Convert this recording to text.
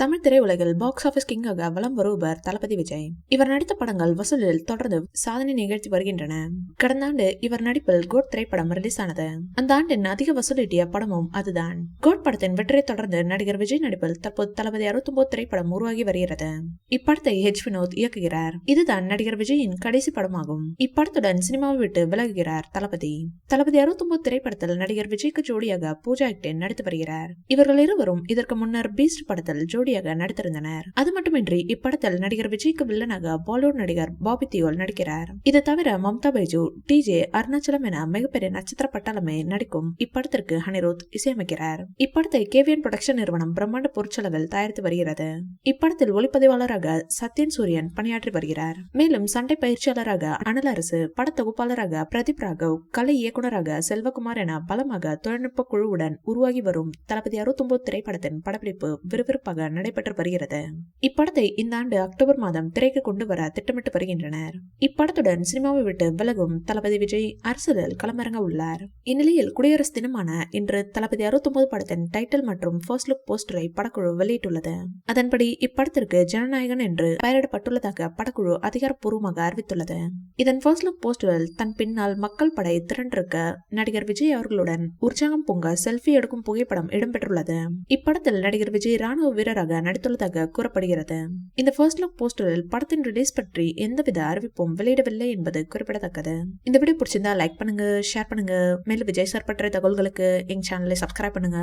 தமிழ் திரையுலகில் box office கிங்காக வலம் வருபவர் தளபதி விஜய். இவர் நடித்த படங்கள் வசூலில் தொடர்ந்து சாதனை நிகழ்த்தி வருகின்றன. கடந்த ஆண்டு இவர் நடிப்பில் கோட் திரைப்படம் ரிலீஸ் ஆனது. அந்த ஆண்டின் அதிக வசூலிட்டிய படமும் அதுதான். கோட் படத்தின் வெற்றியை தொடர்ந்து நடிகர் விஜய் நடிப்பில் தற்போது தளபதி 69 திரைப்படம் உருவாகி வருகிறது. இப்படத்தை ஹெச் வினோத் இயக்குகிறார். இதுதான் நடிகர் விஜயின் கடைசி படமாகும். இப்படத்துடன் சினிமாவை விட்டு விலகுகிறார் தளபதி. தளபதி 69 திரைப்படத்தில் நடிகர் விஜய்க்கு ஜோடியாக பூஜா ஹெக்டே நடித்து வருகிறார். இவர்கள் இருவரும் இதற்கு முன்னர் பீஸ்ட் படத்தில் ஜோடியாக நடித்திருந்தனர். அது மட்டுமின்றி இப்படத்தில் நடிகர் விஜய்க்கு வில்லனாக பாலிவுட் நடிகர் பாபி தியோல் நடிக்கிறார். இது தவிர மம்தா பைஜு, டிஜே அருணாச்சலம் என மிகப்பெரிய நட்சத்திர பட்டாளமே நடிக்கும் இப்படத்திற்கு அனிருத் இசையமைக்கிறார். இப்படத்தை கேவிஎன் புரொடக்ஷன் நிறுவனம் பிரம்மாண்ட பொருட்செலவில் தயாரித்து வருகிறது. இப்படத்தில் ஒளிப்பதிவாளராக சத்யன் சூரியன் பணியாற்றி வருகிறார். மேலும் சண்டை பயிற்சியாளராக அனல் அரசு, படத்தொகுப்பாளராக பிரதீப் ராகவ், கலை இயக்குநராக செல்வகுமார் என பலமாக தொழில்நுட்ப குழுவுடன் உருவாகி வரும் தளபதி 69 திரைப்படத்தின் படப்பிடிப்பு விறுவிறுப்பாக நடைபெற்று வருகிறது. இப்படத்தை இந்த ஆண்டு அக்டோபர் மாதம் திரைக்கு கொண்டு வர திட்டமிட்டு வருகின்றனர். இப்படத்துடன் சினிமாவை விட்டு விலகும் தளபதி விஜய் அரசியலில் களமிறங்க உள்ளார். இந்நிலையில் குடியரசு தினமான இன்று தளபதி 69 படத்தின் டைட்டில் மற்றும் ஃபர்ஸ்ட் லுக் போஸ்டரை படக்குழு வெளியிட்டுள்ளது. அதன்படி இப்படத்திற்கு ஜனநாயகன் என்று பெயரிடப்பட்டுள்ளதாக படக்குழு அதிகாரப்பூர்வமாக அறிவித்துள்ளது. இதன் ஃபர்ஸ்ட் லுக் போஸ்டரில் தன் பின்னால் மக்கள் படை திரண்டிருக்க நடிகர் விஜய் அவர்களுடன் உற்சாகம் பொங்க செல்ஃபி எடுக்கும் புகைப்படம் இடம்பெற்றுள்ளது. இப்படத்தில் நடிகர் விஜய் ராணுவ வீரராக நடித்துள்ளதாக கூறப்படுகிறது. இந்த ஃபர்ஸ்ட் லுக் போஸ்டரில் படத்தின் ரிலீஸ் பற்றி எந்தவித அறிவிப்பும் வெளியிடவில்லை என்பது குறிப்பிடத்தக்கது. இந்த வீடியோ பிடிச்சிருந்தா லைக் பண்ணுங்க, ஷேர் பண்ணுங்க. மேலும் விஜய் சார் பற்றிய தகவல்களுக்கு எங்க சேனலை சப்ஸ்கிரைப் பண்ணுங்க.